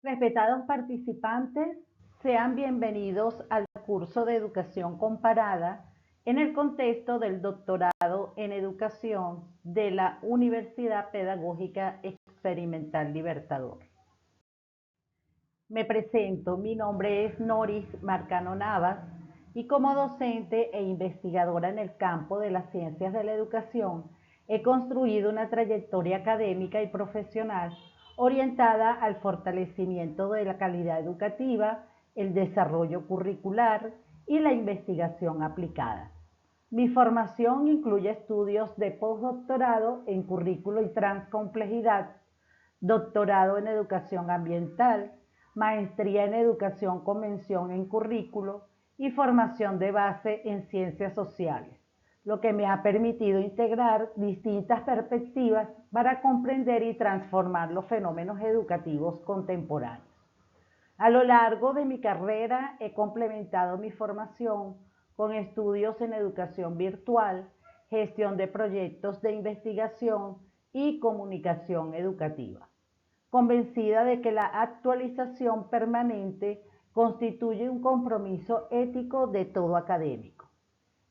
Respetados participantes, sean bienvenidos al curso de Educación Comparada en el contexto del doctorado en Educación de la Universidad Pedagógica Experimental Libertador. Me presento, mi nombre es Noris Marcano Navas y como docente e investigadora en el campo de las ciencias de la educación, he construido una trayectoria académica y profesional orientada al fortalecimiento de la calidad educativa, el desarrollo curricular y la investigación aplicada. Mi formación incluye estudios de postdoctorado en currículo y transcomplejidad, doctorado en educación ambiental, maestría en educación con mención en currículo y formación de base en ciencias sociales, lo que me ha permitido integrar distintas perspectivas para comprender y transformar los fenómenos educativos contemporáneos. A lo largo de mi carrera he complementado mi formación con estudios en educación virtual, gestión de proyectos de investigación y comunicación educativa, convencida de que la actualización permanente constituye un compromiso ético de todo académico.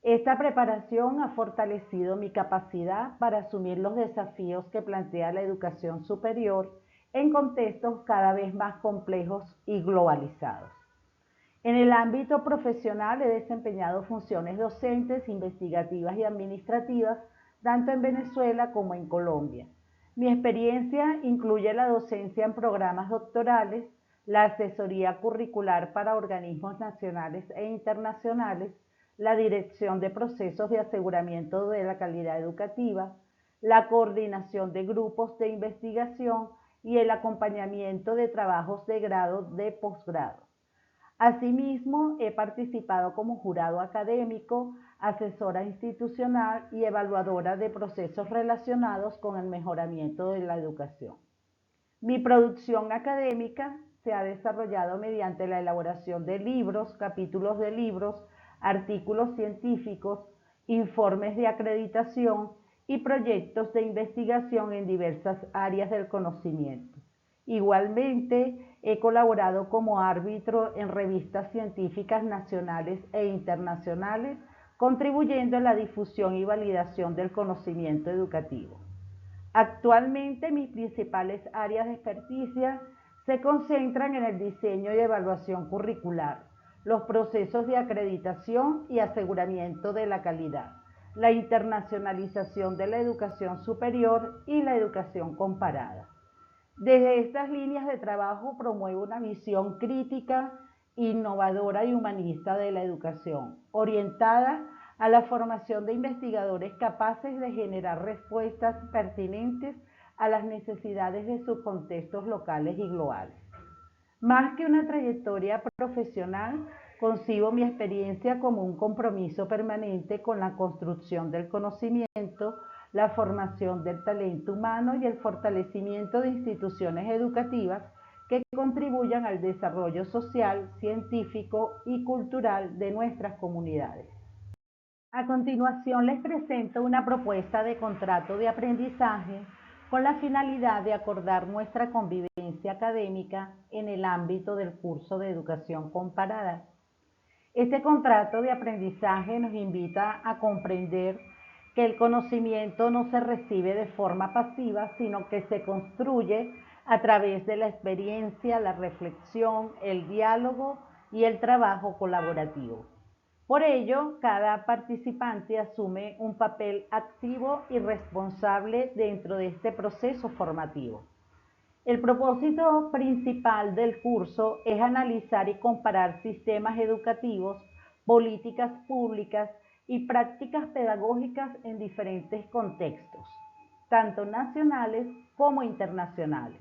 Esta preparación ha fortalecido mi capacidad para asumir los desafíos que plantea la educación superior en contextos cada vez más complejos y globalizados. En el ámbito profesional he desempeñado funciones docentes, investigativas y administrativas, tanto en Venezuela como en Colombia. Mi experiencia incluye la docencia en programas doctorales, la asesoría curricular para organismos nacionales e internacionales, la dirección de procesos de aseguramiento de la calidad educativa, la coordinación de grupos de investigación y el acompañamiento de trabajos de grado de posgrado. Asimismo, he participado como jurado académico, asesora institucional y evaluadora de procesos relacionados con el mejoramiento de la educación. Mi producción académica se ha desarrollado mediante la elaboración de libros, capítulos de libros, artículos científicos, informes de acreditación y proyectos de investigación en diversas áreas del conocimiento. Igualmente, he colaborado como árbitro en revistas científicas nacionales e internacionales, contribuyendo a la difusión y validación del conocimiento educativo. Actualmente, mis principales áreas de experticia se concentran en el diseño y evaluación curricular, los procesos de acreditación y aseguramiento de la calidad, la internacionalización de la educación superior y la educación comparada. Desde estas líneas de trabajo promuevo una visión crítica, innovadora y humanista de la educación, orientada a la formación de investigadores capaces de generar respuestas pertinentes a las necesidades de sus contextos locales y globales. Más que una trayectoria profesional, concibo mi experiencia como un compromiso permanente con la construcción del conocimiento, la formación del talento humano y el fortalecimiento de instituciones educativas que contribuyan al desarrollo social, científico y cultural de nuestras comunidades. A continuación les presento una propuesta de contrato de aprendizaje con la finalidad de acordar nuestra convivencia académica en el ámbito del curso de educación comparada. Este contrato de aprendizaje nos invita a comprender que el conocimiento no se recibe de forma pasiva, sino que se construye a través de la experiencia, la reflexión, el diálogo y el trabajo colaborativo. Por ello, cada participante asume un papel activo y responsable dentro de este proceso formativo. El propósito principal del curso es analizar y comparar sistemas educativos, políticas públicas y prácticas pedagógicas en diferentes contextos, tanto nacionales como internacionales.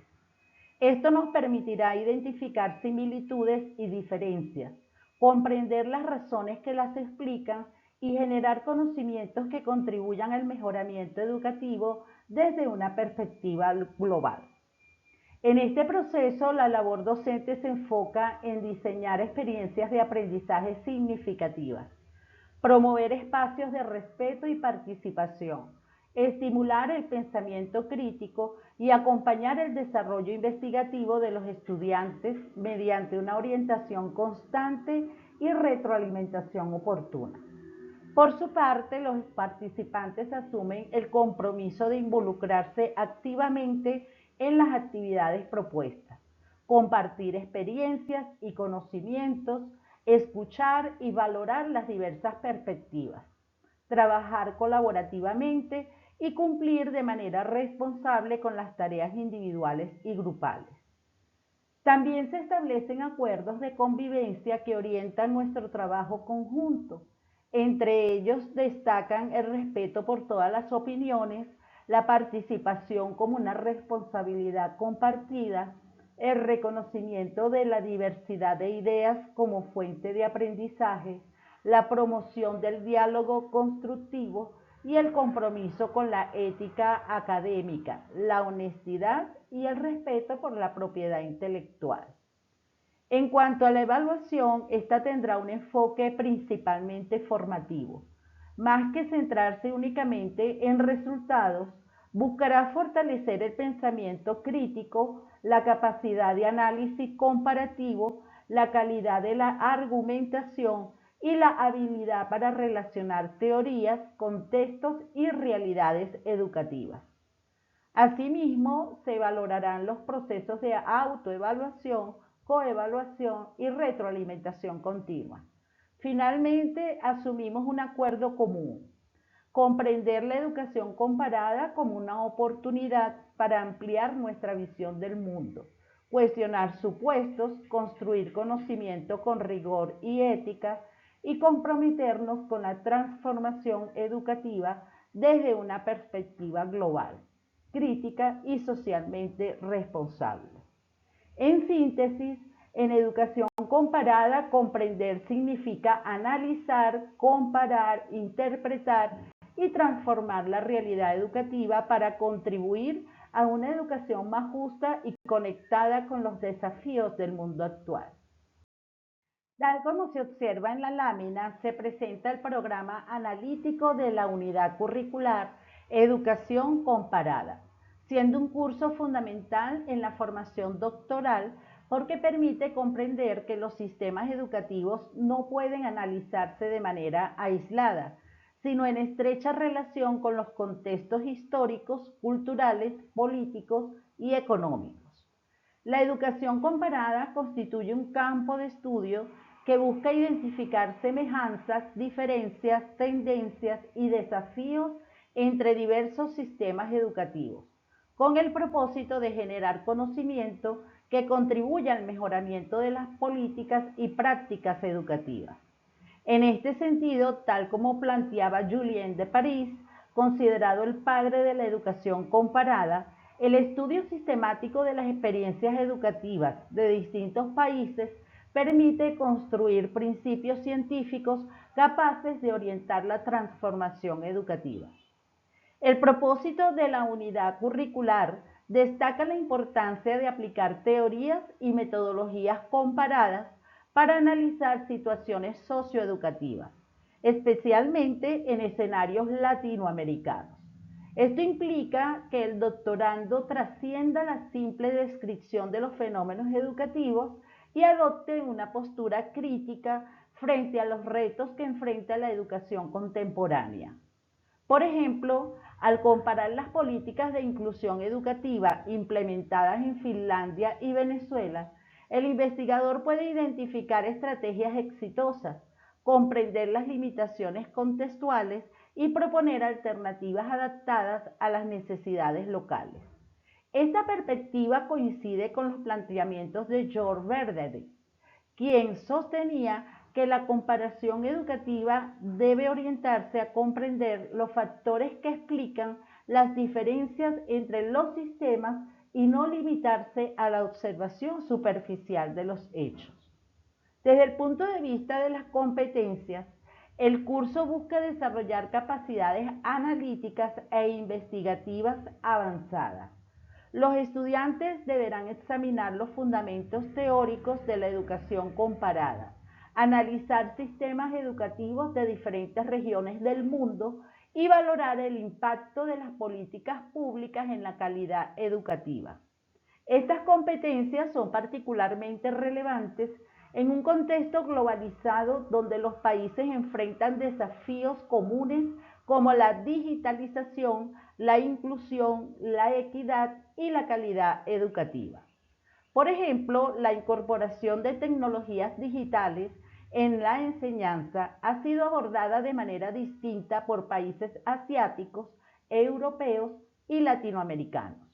Esto nos permitirá identificar similitudes y diferencias, comprender las razones que las explican y generar conocimientos que contribuyan al mejoramiento educativo desde una perspectiva global. En este proceso, la labor docente se enfoca en diseñar experiencias de aprendizaje significativas, promover espacios de respeto y participación, estimular el pensamiento crítico y acompañar el desarrollo investigativo de los estudiantes mediante una orientación constante y retroalimentación oportuna. Por su parte, los participantes asumen el compromiso de involucrarse activamente en las actividades propuestas, compartir experiencias y conocimientos, escuchar y valorar las diversas perspectivas, trabajar colaborativamente y cumplir de manera responsable con las tareas individuales y grupales. También se establecen acuerdos de convivencia que orientan nuestro trabajo conjunto. Entre ellos destacan el respeto por todas las opiniones, la participación como una responsabilidad compartida, el reconocimiento de la diversidad de ideas como fuente de aprendizaje, la promoción del diálogo constructivo y el compromiso con la ética académica, la honestidad y el respeto por la propiedad intelectual. En cuanto a la evaluación, esta tendrá un enfoque principalmente formativo. Más que centrarse únicamente en resultados, buscará fortalecer el pensamiento crítico, la capacidad de análisis comparativo, la calidad de la argumentación y la habilidad para relacionar teorías, contextos y realidades educativas. Asimismo, se valorarán los procesos de autoevaluación, coevaluación y retroalimentación continua. Finalmente, asumimos un acuerdo común: comprender la educación comparada como una oportunidad para ampliar nuestra visión del mundo, cuestionar supuestos, construir conocimiento con rigor y ética y comprometernos con la transformación educativa desde una perspectiva global, crítica y socialmente responsable. En síntesis, en educación comparada, comprender significa analizar, comparar, interpretar y transformar la realidad educativa para contribuir a una educación más justa y conectada con los desafíos del mundo actual. Tal como se observa en la lámina, se presenta el programa analítico de la unidad curricular Educación Comparada, siendo un curso fundamental en la formación doctoral porque permite comprender que los sistemas educativos no pueden analizarse de manera aislada, sino en estrecha relación con los contextos históricos, culturales, políticos y económicos. La educación comparada constituye un campo de estudio que busca identificar semejanzas, diferencias, tendencias y desafíos entre diversos sistemas educativos, con el propósito de generar conocimiento que contribuya al mejoramiento de las políticas y prácticas educativas. En este sentido, tal como planteaba Julien de París, considerado el padre de la educación comparada, el estudio sistemático de las experiencias educativas de distintos países permite construir principios científicos capaces de orientar la transformación educativa. El propósito de la unidad curricular destaca la importancia de aplicar teorías y metodologías comparadas para analizar situaciones socioeducativas, especialmente en escenarios latinoamericanos. Esto implica que el doctorando trascienda la simple descripción de los fenómenos educativos y adopte una postura crítica frente a los retos que enfrenta la educación contemporánea. Por ejemplo, al comparar las políticas de inclusión educativa implementadas en Finlandia y Venezuela, el investigador puede identificar estrategias exitosas, comprender las limitaciones contextuales y proponer alternativas adaptadas a las necesidades locales. Esta perspectiva coincide con los planteamientos de George Verdet, quien sostenía que la comparación educativa debe orientarse a comprender los factores que explican las diferencias entre los sistemas y no limitarse a la observación superficial de los hechos. Desde el punto de vista de las competencias, el curso busca desarrollar capacidades analíticas e investigativas avanzadas. Los estudiantes deberán examinar los fundamentos teóricos de la educación comparada, analizar sistemas educativos de diferentes regiones del mundo y valorar el impacto de las políticas públicas en la calidad educativa. Estas competencias son particularmente relevantes en un contexto globalizado donde los países enfrentan desafíos comunes como la digitalización, la inclusión, la equidad y la calidad educativa. Por ejemplo, la incorporación de tecnologías digitales en la enseñanza ha sido abordada de manera distinta por países asiáticos, europeos y latinoamericanos.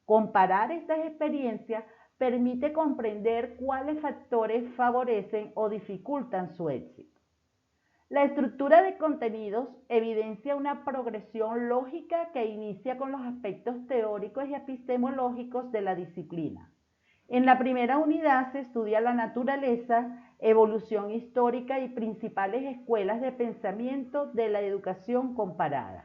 Comparar estas experiencias permite comprender cuáles factores favorecen o dificultan su éxito. La estructura de contenidos evidencia una progresión lógica que inicia con los aspectos teóricos y epistemológicos de la disciplina. En la primera unidad se estudia la naturaleza, evolución histórica y principales escuelas de pensamiento de la educación comparada.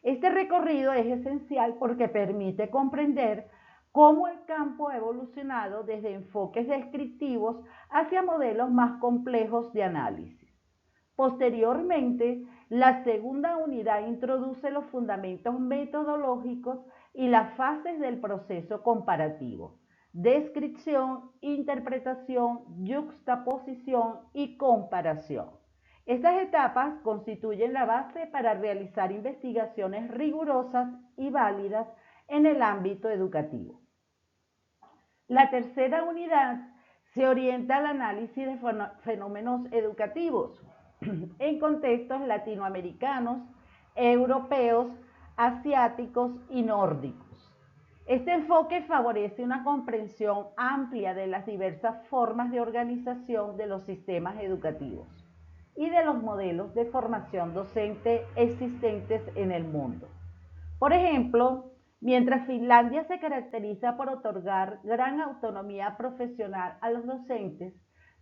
Este recorrido es esencial porque permite comprender cómo el campo ha evolucionado desde enfoques descriptivos hacia modelos más complejos de análisis. Posteriormente, la segunda unidad introduce los fundamentos metodológicos y las fases del proceso comparativo: descripción, interpretación, yuxtaposición y comparación. Estas etapas constituyen la base para realizar investigaciones rigurosas y válidas en el ámbito educativo. La tercera unidad se orienta al análisis de fenómenos educativos en contextos latinoamericanos, europeos, asiáticos y nórdicos. Este enfoque favorece una comprensión amplia de las diversas formas de organización de los sistemas educativos y de los modelos de formación docente existentes en el mundo. Por ejemplo, mientras Finlandia se caracteriza por otorgar gran autonomía profesional a los docentes,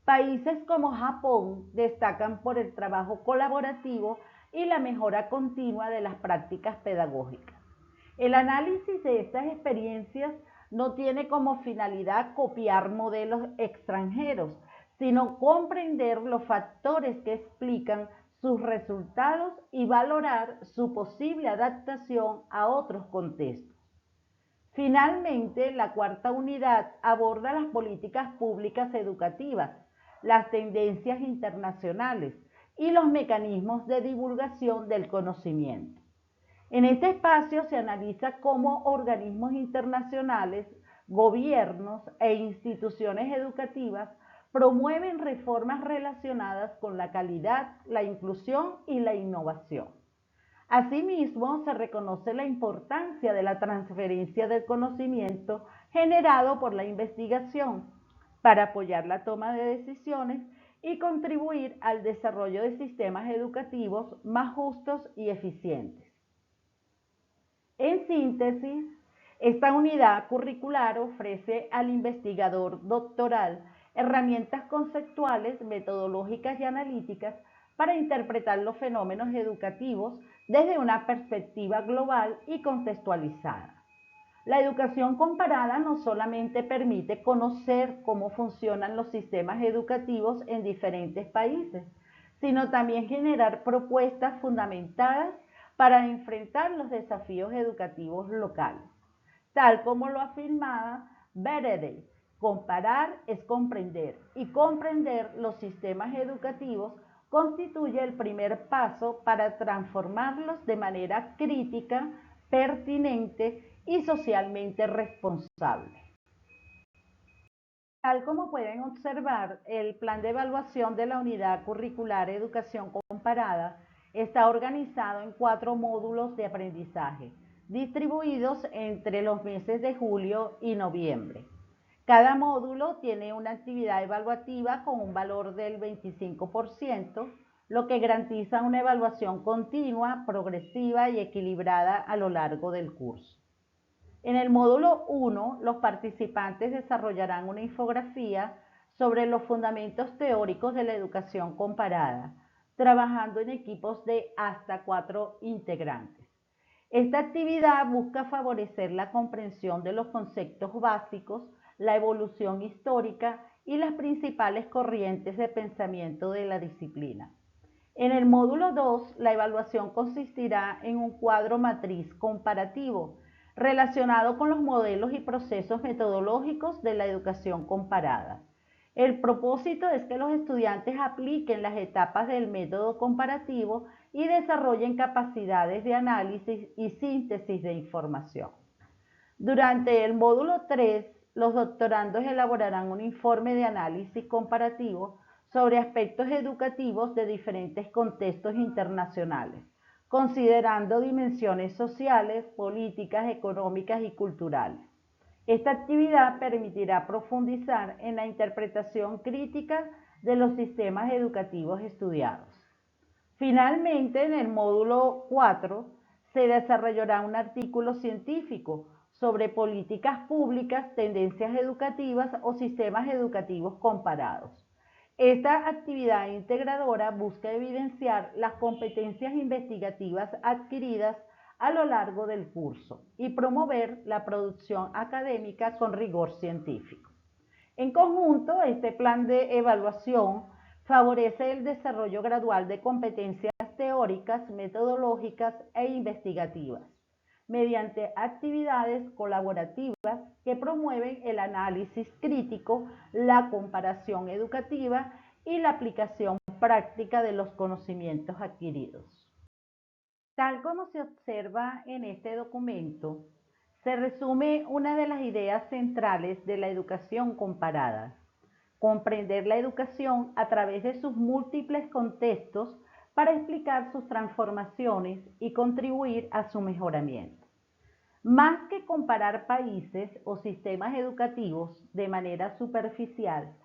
países como Japón destacan por el trabajo colaborativo y la mejora continua de las prácticas pedagógicas. El análisis de estas experiencias no tiene como finalidad copiar modelos extranjeros, sino comprender los factores que explican sus resultados y valorar su posible adaptación a otros contextos. Finalmente, la cuarta unidad aborda las políticas públicas educativas, las tendencias internacionales y los mecanismos de divulgación del conocimiento. En este espacio se analiza cómo organismos internacionales, gobiernos e instituciones educativas promueven reformas relacionadas con la calidad, la inclusión y la innovación. Asimismo, se reconoce la importancia de la transferencia del conocimiento generado por la investigación para apoyar la toma de decisiones y contribuir al desarrollo de sistemas educativos más justos y eficientes. En síntesis, esta unidad curricular ofrece al investigador doctoral herramientas conceptuales, metodológicas y analíticas para interpretar los fenómenos educativos desde una perspectiva global y contextualizada. La educación comparada no solamente permite conocer cómo funcionan los sistemas educativos en diferentes países, sino también generar propuestas fundamentadas para enfrentar los desafíos educativos locales. Tal como lo afirmaba Beredet, comparar es comprender y comprender los sistemas educativos constituye el primer paso para transformarlos de manera crítica, pertinente y socialmente responsable. Tal como pueden observar, el plan de evaluación de la unidad curricular Educación Comparada está organizado en 4 módulos de aprendizaje, distribuidos entre los meses de julio y noviembre. Cada módulo tiene una actividad evaluativa con un valor del 25%, lo que garantiza una evaluación continua, progresiva y equilibrada a lo largo del curso. En el módulo 1, los participantes desarrollarán una infografía sobre los fundamentos teóricos de la educación comparada, trabajando en equipos de hasta 4 integrantes. Esta actividad busca favorecer la comprensión de los conceptos básicos, la evolución histórica y las principales corrientes de pensamiento de la disciplina. En el módulo 2, la evaluación consistirá en un cuadro matriz comparativo relacionado con los modelos y procesos metodológicos de la educación comparada. El propósito es que los estudiantes apliquen las etapas del método comparativo y desarrollen capacidades de análisis y síntesis de información. Durante el módulo 3, los doctorandos elaborarán un informe de análisis comparativo sobre aspectos educativos de diferentes contextos internacionales, considerando dimensiones sociales, políticas, económicas y culturales. Esta actividad permitirá profundizar en la interpretación crítica de los sistemas educativos estudiados. Finalmente, en el módulo 4, se desarrollará un artículo científico sobre políticas públicas, tendencias educativas o sistemas educativos comparados. Esta actividad integradora busca evidenciar las competencias investigativas adquiridas a lo largo del curso y promover la producción académica con rigor científico. En conjunto, este plan de evaluación favorece el desarrollo gradual de competencias teóricas, metodológicas e investigativas, mediante actividades colaborativas que promueven el análisis crítico, la comparación educativa y la aplicación práctica de los conocimientos adquiridos. Tal como se observa en este documento, se resume una de las ideas centrales de la educación comparada: comprender la educación a través de sus múltiples contextos para explicar sus transformaciones y contribuir a su mejoramiento. Más que comparar países o sistemas educativos de manera superficial,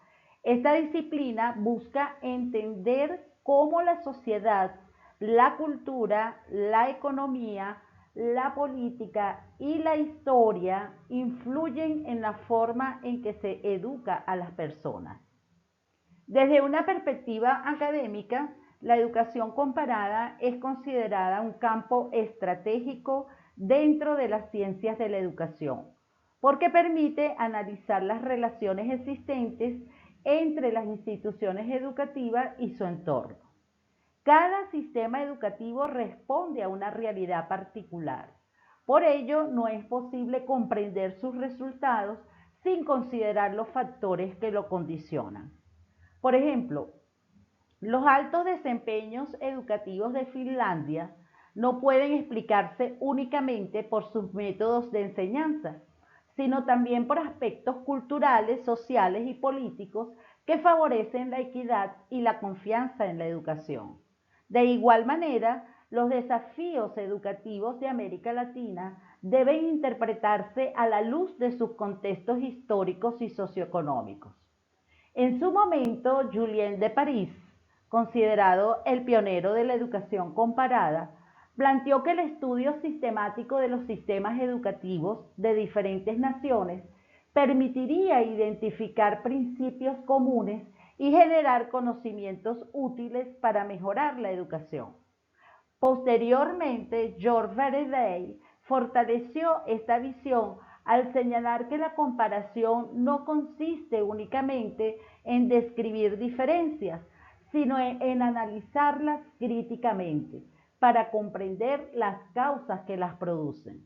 esta disciplina busca entender cómo la sociedad, la cultura, la economía, la política y la historia influyen en la forma en que se educa a las personas. Desde una perspectiva académica, la educación comparada es considerada un campo estratégico dentro de las ciencias de la educación, porque permite analizar las relaciones existentes entre las instituciones educativas y su entorno. Cada sistema educativo responde a una realidad particular. Por ello, no es posible comprender sus resultados sin considerar los factores que lo condicionan. Por ejemplo, los altos desempeños educativos de Finlandia no pueden explicarse únicamente por sus métodos de enseñanza, sino también por aspectos culturales, sociales y políticos que favorecen la equidad y la confianza en la educación. De igual manera, los desafíos educativos de América Latina deben interpretarse a la luz de sus contextos históricos y socioeconómicos. En su momento, Julien de París, considerado el pionero de la educación comparada, planteó que el estudio sistemático de los sistemas educativos de diferentes naciones permitiría identificar principios comunes y generar conocimientos útiles para mejorar la educación. Posteriormente, George Faraday fortaleció esta visión al señalar que la comparación no consiste únicamente en describir diferencias, sino en analizarlas críticamente para comprender las causas que las producen.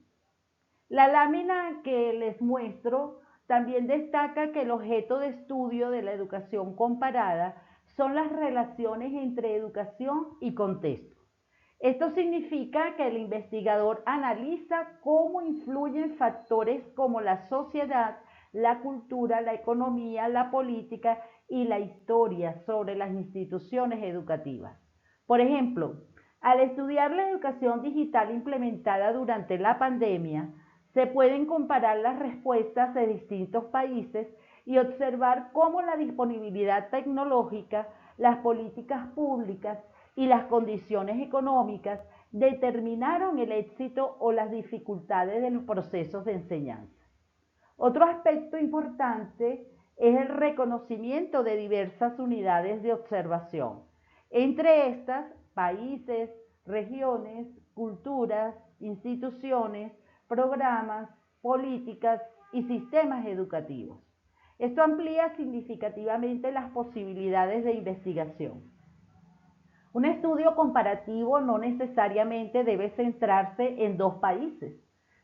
La lámina que les muestro también destaca que el objeto de estudio de la educación comparada son las relaciones entre educación y contexto. Esto significa que el investigador analiza cómo influyen factores como la sociedad, la cultura, la economía, la política y la historia sobre las instituciones educativas. Por ejemplo, al estudiar la educación digital implementada durante la pandemia, se pueden comparar las respuestas de distintos países y observar cómo la disponibilidad tecnológica, las políticas públicas y las condiciones económicas determinaron el éxito o las dificultades de los procesos de enseñanza. Otro aspecto importante es el reconocimiento de diversas unidades de observación, entre estas países, regiones, culturas, instituciones, programas, políticas y sistemas educativos. Esto amplía significativamente las posibilidades de investigación. Un estudio comparativo no necesariamente debe centrarse en dos países.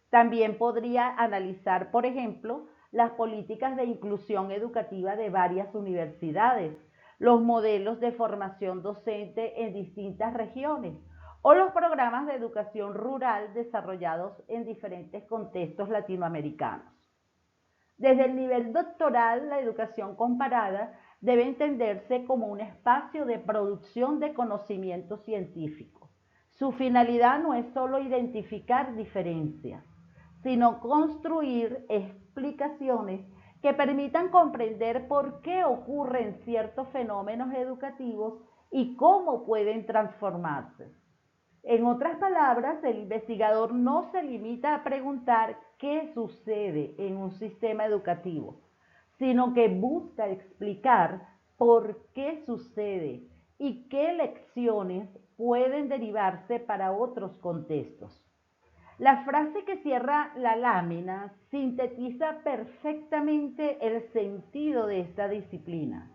También podría analizar, por ejemplo, las políticas de inclusión educativa de varias universidades, los modelos de formación docente en distintas regiones o los programas de educación rural desarrollados en diferentes contextos latinoamericanos. Desde el nivel doctoral, la educación comparada debe entenderse como un espacio de producción de conocimiento científico. Su finalidad no es solo identificar diferencias, sino construir explicaciones que permitan comprender por qué ocurren ciertos fenómenos educativos y cómo pueden transformarse. En otras palabras, el investigador no se limita a preguntar qué sucede en un sistema educativo, sino que busca explicar por qué sucede y qué lecciones pueden derivarse para otros contextos. La frase que cierra la lámina sintetiza perfectamente el sentido de esta disciplina.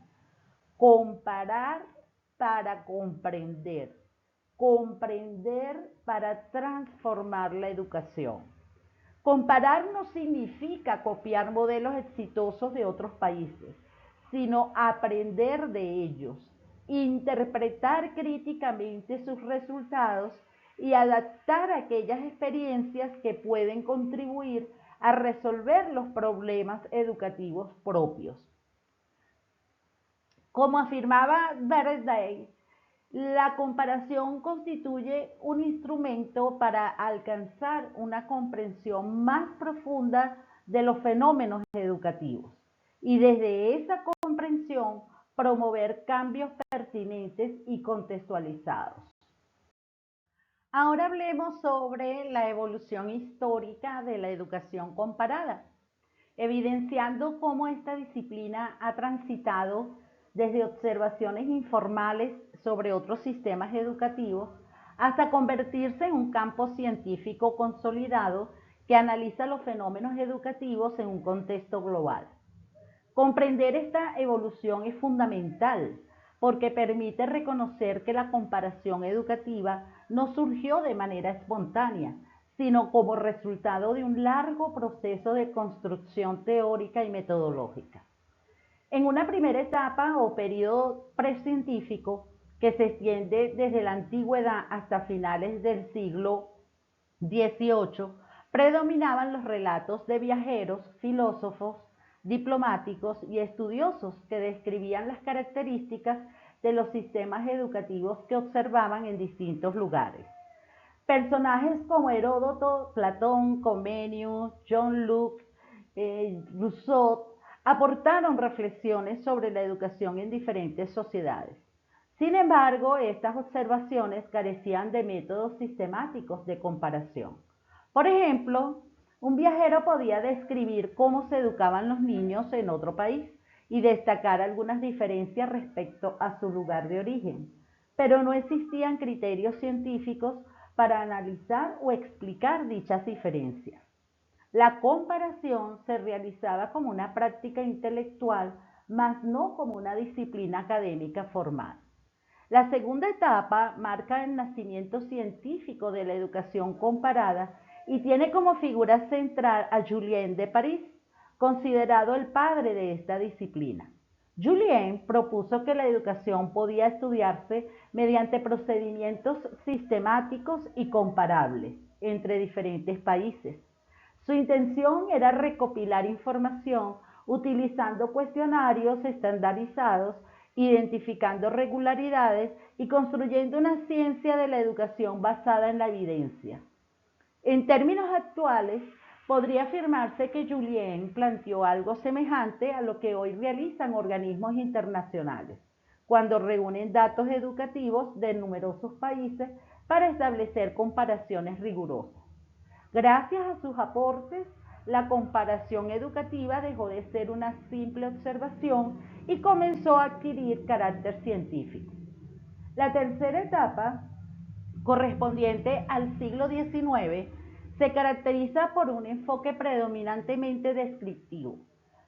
Comparar para comprender. Comprender para transformar la educación. Comparar no significa copiar modelos exitosos de otros países, sino aprender de ellos, interpretar críticamente sus resultados y adaptar aquellas experiencias que pueden contribuir a resolver los problemas educativos propios. Como afirmaba Bernstein, la comparación constituye un instrumento para alcanzar una comprensión más profunda de los fenómenos educativos y desde esa comprensión promover cambios pertinentes y contextualizados. Ahora hablemos sobre la evolución histórica de la educación comparada, evidenciando cómo esta disciplina ha transitado desde observaciones informales sobre otros sistemas educativos hasta convertirse en un campo científico consolidado que analiza los fenómenos educativos en un contexto global. Comprender esta evolución es fundamental porque permite reconocer que la comparación educativa no surgió de manera espontánea, sino como resultado de un largo proceso de construcción teórica y metodológica. En una primera etapa o periodo precientífico que se extiende desde la antigüedad hasta finales del siglo XVIII, predominaban los relatos de viajeros, filósofos, diplomáticos y estudiosos que describían las características de los sistemas educativos que observaban en distintos lugares. Personajes como Heródoto, Platón, Comenius, John Locke, Rousseau aportaron reflexiones sobre la educación en diferentes sociedades. Sin embargo, estas observaciones carecían de métodos sistemáticos de comparación. Por ejemplo, un viajero podía describir cómo se educaban los niños en otro país y destacar algunas diferencias respecto a su lugar de origen, pero no existían criterios científicos para analizar o explicar dichas diferencias. La comparación se realizaba como una práctica intelectual, mas no como una disciplina académica formal. La segunda etapa marca el nacimiento científico de la educación comparada y tiene como figura central a Julien de París, considerado el padre de esta disciplina. Julien propuso que la educación podía estudiarse mediante procedimientos sistemáticos y comparables entre diferentes países. Su intención era recopilar información utilizando cuestionarios estandarizados, identificando regularidades y construyendo una ciencia de la educación basada en la evidencia. En términos actuales, podría afirmarse que Julien planteó algo semejante a lo que hoy realizan organismos internacionales, cuando reúnen datos educativos de numerosos países para establecer comparaciones rigurosas. Gracias a sus aportes, la comparación educativa dejó de ser una simple observación y comenzó a adquirir carácter científico. La tercera etapa, correspondiente al siglo XIX, se caracteriza por un enfoque predominantemente descriptivo.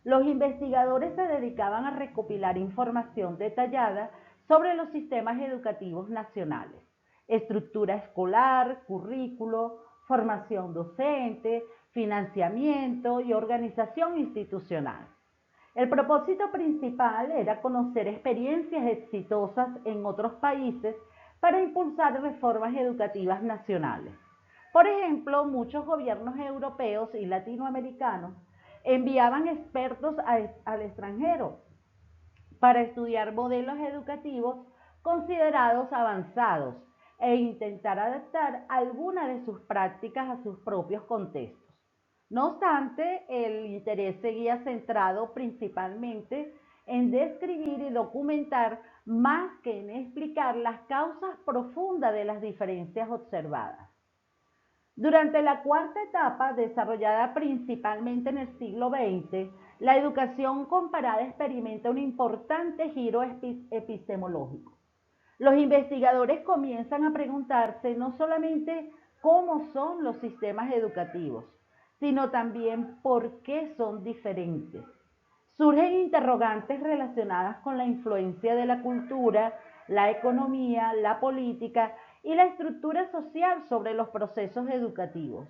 Los investigadores se dedicaban a recopilar información detallada sobre los sistemas educativos nacionales, estructura escolar, currículo, formación docente, financiamiento y organización institucional. El propósito principal era conocer experiencias exitosas en otros países para impulsar reformas educativas nacionales. Por ejemplo, muchos gobiernos europeos y latinoamericanos enviaban expertos al extranjero para estudiar modelos educativos considerados avanzados e intentar adaptar algunas de sus prácticas a sus propios contextos. No obstante, el interés seguía centrado principalmente en describir y documentar más que en explicar las causas profundas de las diferencias observadas. Durante la cuarta etapa, desarrollada principalmente en el siglo XX, la educación comparada experimenta un importante giro epistemológico. Los investigadores comienzan a preguntarse no solamente cómo son los sistemas educativos, sino también por qué son diferentes. Surgen interrogantes relacionadas con la influencia de la cultura, la economía, la política y la estructura social sobre los procesos educativos.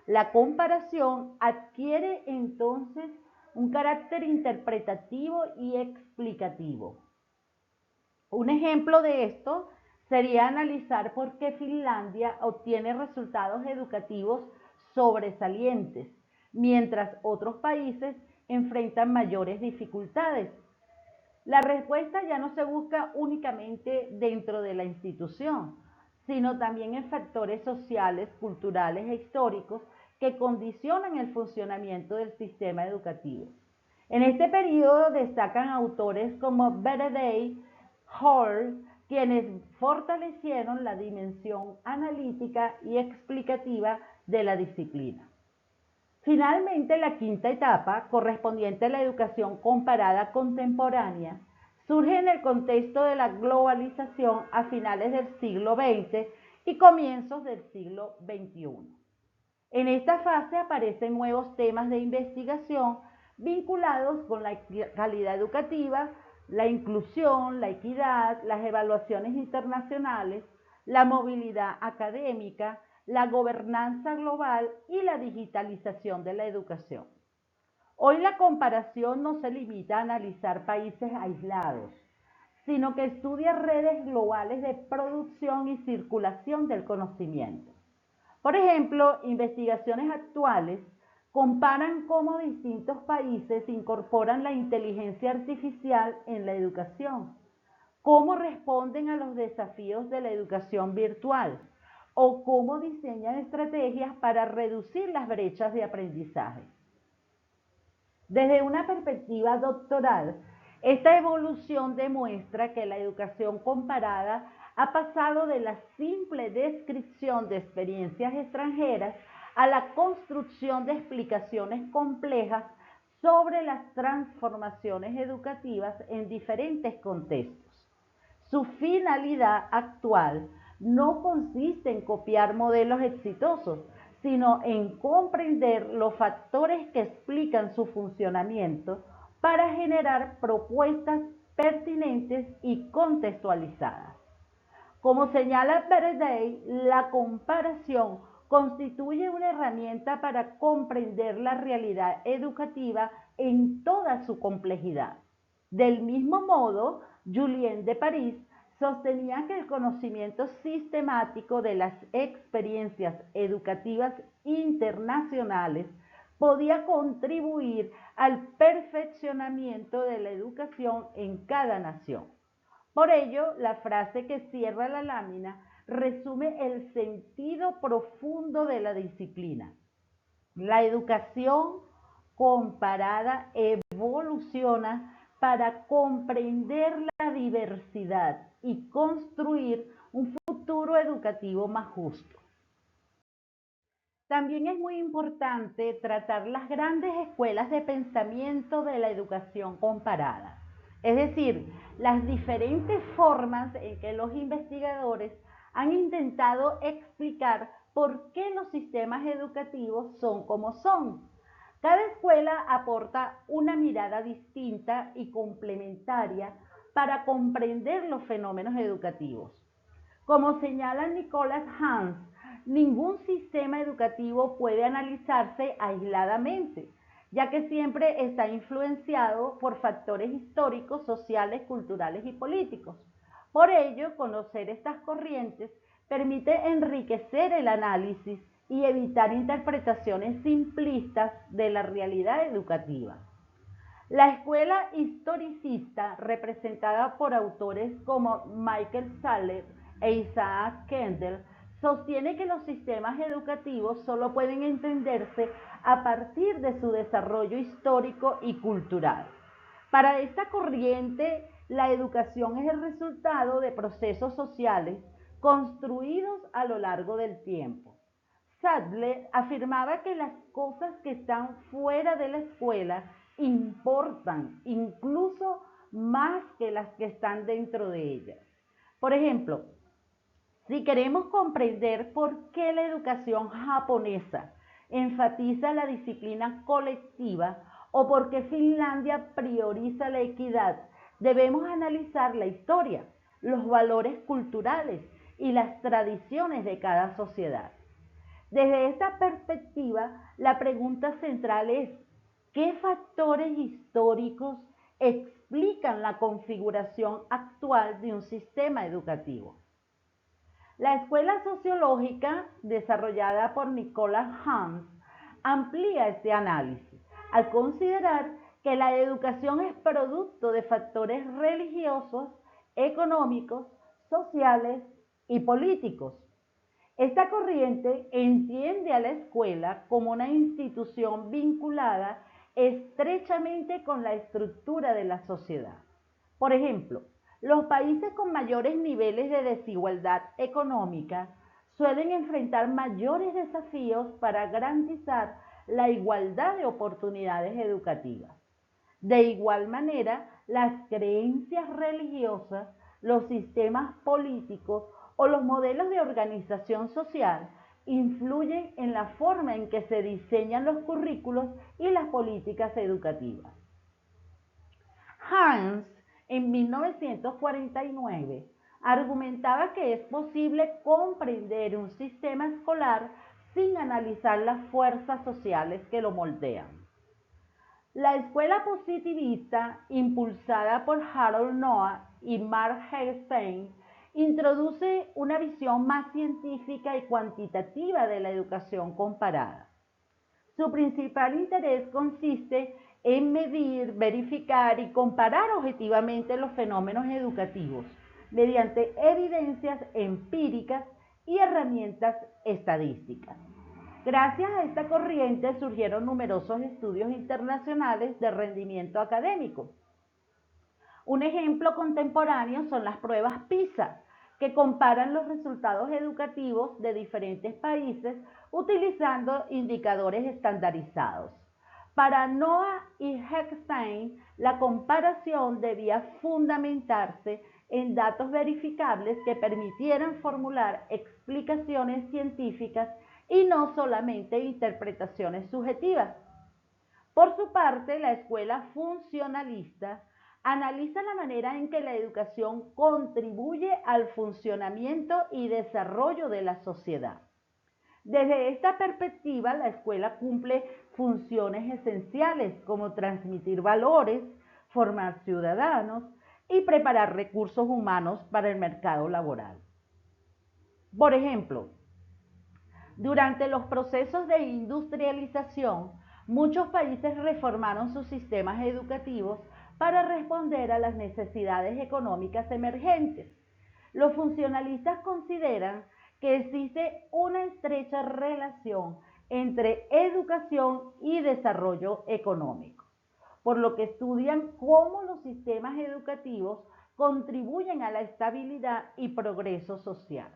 La comparación adquiere entonces un carácter interpretativo y explicativo. Un ejemplo de esto sería analizar por qué Finlandia obtiene resultados educativos sobresalientes, mientras otros países enfrentan mayores dificultades. La respuesta ya no se busca únicamente dentro de la institución, sino también en factores sociales, culturales e históricos que condicionan el funcionamiento del sistema educativo. En este periodo destacan autores como Bereday, Hall, quienes fortalecieron la dimensión analítica y explicativa de la disciplina. Finalmente, la quinta etapa, correspondiente a la educación comparada contemporánea, surge en el contexto de la globalización a finales del siglo XX y comienzos del siglo XXI. En esta fase aparecen nuevos temas de investigación vinculados con la calidad educativa, la inclusión, la equidad, las evaluaciones internacionales, la movilidad académica, la gobernanza global y la digitalización de la educación. Hoy la comparación no se limita a analizar países aislados, sino que estudia redes globales de producción y circulación del conocimiento. Por ejemplo, investigaciones actuales comparan cómo distintos países incorporan la inteligencia artificial en la educación, cómo responden a los desafíos de la educación virtual o cómo diseñan estrategias para reducir las brechas de aprendizaje. Desde una perspectiva doctoral, esta evolución demuestra que la educación comparada ha pasado de la simple descripción de experiencias extranjeras a la construcción de explicaciones complejas sobre las transformaciones educativas en diferentes contextos. Su finalidad actual no consiste en copiar modelos exitosos, sino en comprender los factores que explican su funcionamiento para generar propuestas pertinentes y contextualizadas. Como señala Bereday, la comparación constituye una herramienta para comprender la realidad educativa en toda su complejidad. Del mismo modo, Julien de París sostenía que el conocimiento sistemático de las experiencias educativas internacionales podía contribuir al perfeccionamiento de la educación en cada nación. Por ello, la frase que cierra la lámina resume el sentido profundo de la disciplina. La educación comparada evoluciona para comprender la diversidad y construir un futuro educativo más justo. También es muy importante tratar las grandes escuelas de pensamiento de la educación comparada, es decir, las diferentes formas en que los investigadores han intentado explicar por qué los sistemas educativos son como son. Cada escuela aporta una mirada distinta y complementaria para comprender los fenómenos educativos. Como señala Nicholas Hans, ningún sistema educativo puede analizarse aisladamente, ya que siempre está influenciado por factores históricos, sociales, culturales y políticos. Por ello, conocer estas corrientes permite enriquecer el análisis y evitar interpretaciones simplistas de la realidad educativa. La escuela historicista, representada por autores como Michael Salla e Isaac Kendall, sostiene que los sistemas educativos solo pueden entenderse a partir de su desarrollo histórico y cultural. Para esta corriente, la educación es el resultado de procesos sociales construidos a lo largo del tiempo. Sadler afirmaba que las cosas que están fuera de la escuela importan incluso más que las que están dentro de ella. Por ejemplo, si queremos comprender por qué la educación japonesa enfatiza la disciplina colectiva o por qué Finlandia prioriza la equidad, debemos analizar la historia, los valores culturales y las tradiciones de cada sociedad. Desde esta perspectiva, la pregunta central es: ¿qué factores históricos explican la configuración actual de un sistema educativo? La escuela sociológica, desarrollada por Nicholas Hans, amplía este análisis al considerar que la educación es producto de factores religiosos, económicos, sociales y políticos. Esta corriente entiende a la escuela como una institución vinculada estrechamente con la estructura de la sociedad. Por ejemplo, los países con mayores niveles de desigualdad económica suelen enfrentar mayores desafíos para garantizar la igualdad de oportunidades educativas. De igual manera, las creencias religiosas, los sistemas políticos o los modelos de organización social influyen en la forma en que se diseñan los currículos y las políticas educativas. Hans, en 1949, argumentaba que es posible comprender un sistema escolar sin analizar las fuerzas sociales que lo moldean. La escuela positivista, impulsada por Harold Noah y Mark Hegestein, introduce una visión más científica y cuantitativa de la educación comparada. Su principal interés consiste en medir, verificar y comparar objetivamente los fenómenos educativos mediante evidencias empíricas y herramientas estadísticas. Gracias a esta corriente surgieron numerosos estudios internacionales de rendimiento académico. Un ejemplo contemporáneo son las pruebas PISA, que comparan los resultados educativos de diferentes países utilizando indicadores estandarizados. Para Noah y Hegestein, la comparación debía fundamentarse en datos verificables que permitieran formular explicaciones científicas y no solamente interpretaciones subjetivas. Por su parte, la escuela funcionalista analiza la manera en que la educación contribuye al funcionamiento y desarrollo de la sociedad. Desde esta perspectiva, la escuela cumple funciones esenciales como transmitir valores, formar ciudadanos y preparar recursos humanos para el mercado laboral. Por ejemplo, durante los procesos de industrialización, muchos países reformaron sus sistemas educativos para responder a las necesidades económicas emergentes. Los funcionalistas consideran que existe una estrecha relación entre educación y desarrollo económico, por lo que estudian cómo los sistemas educativos contribuyen a la estabilidad y progreso social.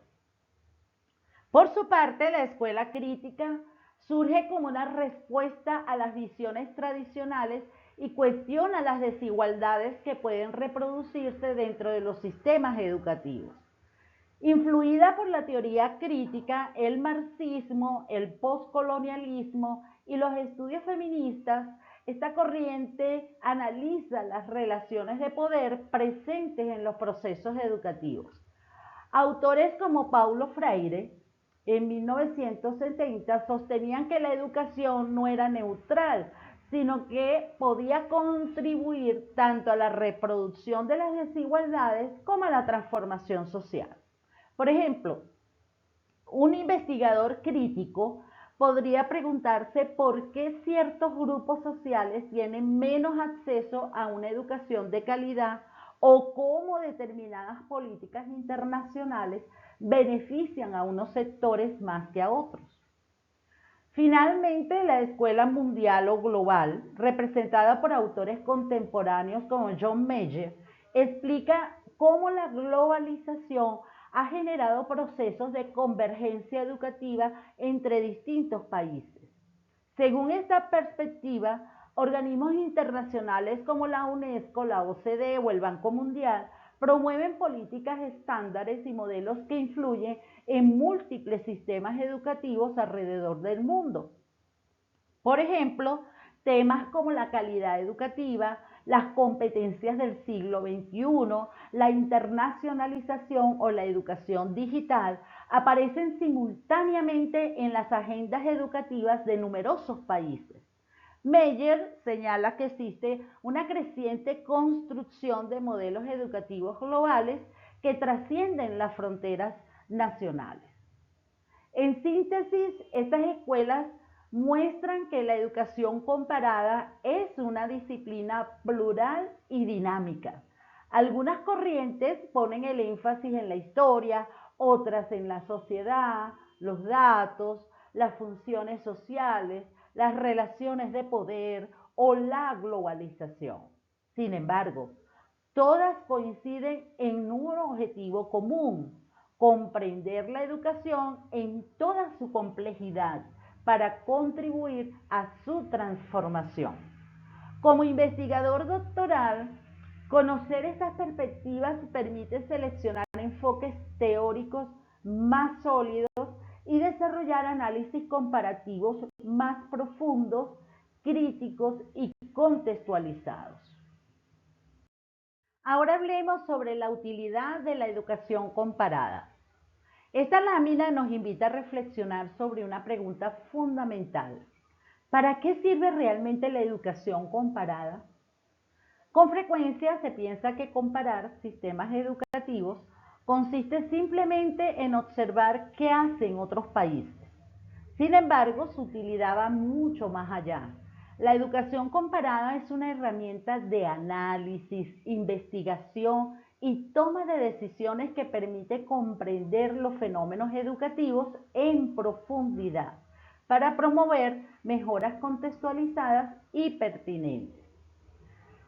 Por su parte, la escuela crítica surge como una respuesta a las visiones tradicionales y cuestiona las desigualdades que pueden reproducirse dentro de los sistemas educativos. Influida por la teoría crítica, el marxismo, el postcolonialismo y los estudios feministas, Esta corriente analiza las relaciones de poder presentes en los procesos educativos. Autores como Paulo Freire, en 1970, sostenían que la educación no era neutral, sino que podía contribuir tanto a la reproducción de las desigualdades como a la transformación social. Por ejemplo, un investigador crítico podría preguntarse por qué ciertos grupos sociales tienen menos acceso a una educación de calidad o cómo determinadas políticas internacionales benefician a unos sectores más que a otros. Finalmente, la escuela mundial o global, representada por autores contemporáneos como John Mayer, explica cómo la globalización ha generado procesos de convergencia educativa entre distintos países. Según esta perspectiva, organismos internacionales como la UNESCO, la OCDE o el Banco Mundial promueven políticas estándares y modelos que influyen en múltiples sistemas educativos alrededor del mundo. Por ejemplo, temas como la calidad educativa, las competencias del siglo XXI, la internacionalización o la educación digital aparecen simultáneamente en las agendas educativas de numerosos países. Meyer señala que existe una creciente construcción de modelos educativos globales que trascienden las fronteras nacionales. En síntesis, estas escuelas muestran que la educación comparada es una disciplina plural y dinámica. Algunas corrientes ponen el énfasis en la historia, otras en la sociedad, los datos, las funciones sociales, las relaciones de poder o la globalización. Sin embargo, todas coinciden en un objetivo común: comprender la educación en toda su complejidad para contribuir a su transformación. Como investigador doctoral, conocer estas perspectivas permite seleccionar enfoques teóricos más sólidos y desarrollar análisis comparativos más profundos, críticos y contextualizados. Ahora hablemos sobre la utilidad de la educación comparada. Esta lámina nos invita a reflexionar sobre una pregunta fundamental. ¿Para qué sirve realmente la educación comparada? Con frecuencia se piensa que comparar sistemas educativos consiste simplemente en observar qué hacen otros países. Sin embargo, su utilidad va mucho más allá. La educación comparada es una herramienta de análisis, investigación y toma de decisiones que permite comprender los fenómenos educativos en profundidad para promover mejoras contextualizadas y pertinentes.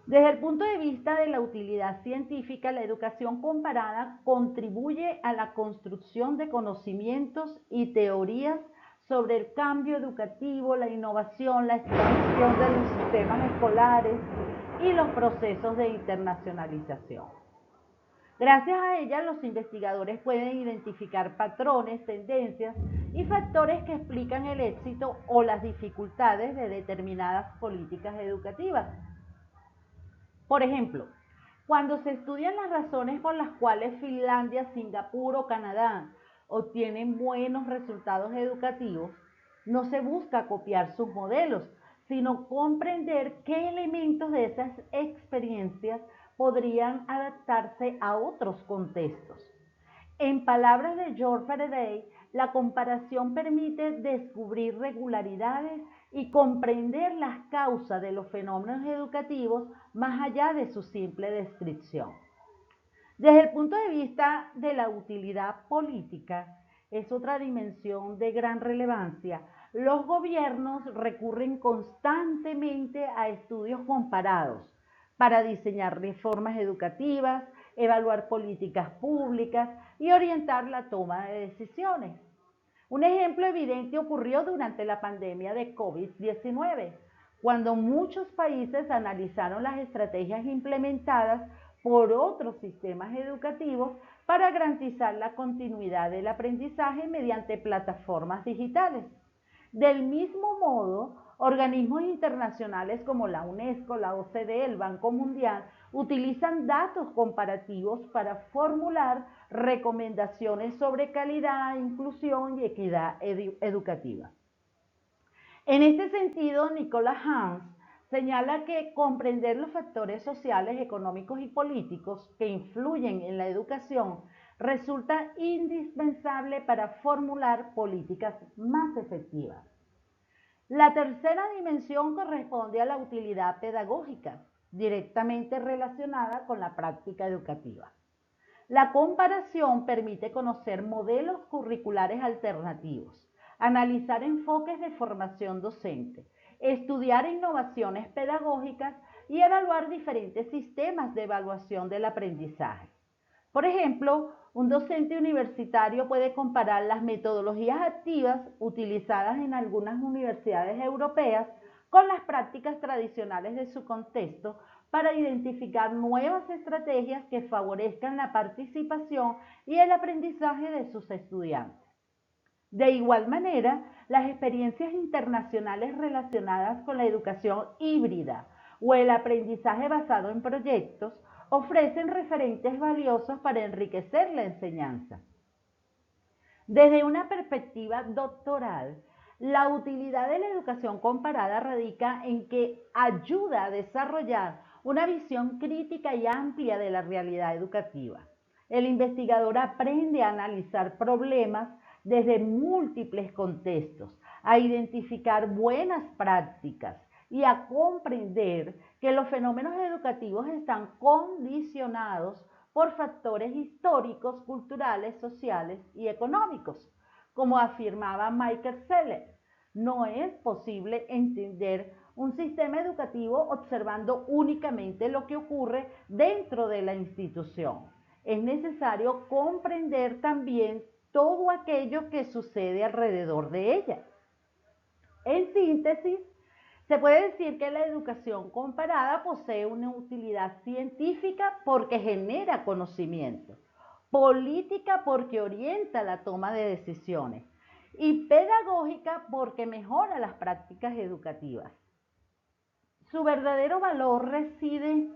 Desde el punto de vista de la utilidad científica, la educación comparada contribuye a la construcción de conocimientos y teorías sobre el cambio educativo, la innovación, la expansión de los sistemas escolares y los procesos de internacionalización. Gracias a ella, los investigadores pueden identificar patrones, tendencias y factores que explican el éxito o las dificultades de determinadas políticas educativas. Por ejemplo, cuando se estudian las razones por las cuales Finlandia, Singapur o Canadá obtienen buenos resultados educativos, no se busca copiar sus modelos, sino comprender qué elementos de esas experiencias podrían adaptarse a otros contextos. En palabras de George Faraday, la comparación permite descubrir regularidades y comprender las causas de los fenómenos educativos más allá de su simple descripción. Desde el punto de vista de la utilidad política, es otra dimensión de gran relevancia. Los gobiernos recurren constantemente a estudios comparados para diseñar reformas educativas, evaluar políticas públicas y orientar la toma de decisiones. Un ejemplo evidente ocurrió durante la pandemia de COVID-19, cuando muchos países analizaron las estrategias implementadas por otros sistemas educativos para garantizar la continuidad del aprendizaje mediante plataformas digitales. Del mismo modo, Organismos internacionales como la UNESCO, la OCDE, el Banco Mundial, utilizan datos comparativos para formular recomendaciones sobre calidad, inclusión y equidad educativa. En este sentido, Nicolas Hans señala que comprender los factores sociales, económicos y políticos que influyen en la educación resulta indispensable para formular políticas más efectivas. La tercera dimensión corresponde a la utilidad pedagógica, directamente relacionada con la práctica educativa. La comparación permite conocer modelos curriculares alternativos, analizar enfoques de formación docente, estudiar innovaciones pedagógicas y evaluar diferentes sistemas de evaluación del aprendizaje. Por ejemplo, un docente universitario puede comparar las metodologías activas utilizadas en algunas universidades europeas con las prácticas tradicionales de su contexto para identificar nuevas estrategias que favorezcan la participación y el aprendizaje de sus estudiantes. De igual manera, las experiencias internacionales relacionadas con la educación híbrida o el aprendizaje basado en proyectos ofrecen referentes valiosos para enriquecer la enseñanza. Desde una perspectiva doctoral, la utilidad de la educación comparada radica en que ayuda a desarrollar una visión crítica y amplia de la realidad educativa. El investigador aprende a analizar problemas desde múltiples contextos, a identificar buenas prácticas y a comprender que los fenómenos educativos están condicionados por factores históricos, culturales, sociales y económicos. Como afirmaba Michael Seller, no es posible entender un sistema educativo observando únicamente lo que ocurre dentro de la institución. Es necesario comprender también todo aquello que sucede alrededor de ella. En síntesis, se puede decir que la educación comparada posee una utilidad científica porque genera conocimiento, política porque orienta la toma de decisiones y pedagógica porque mejora las prácticas educativas. Su verdadero valor reside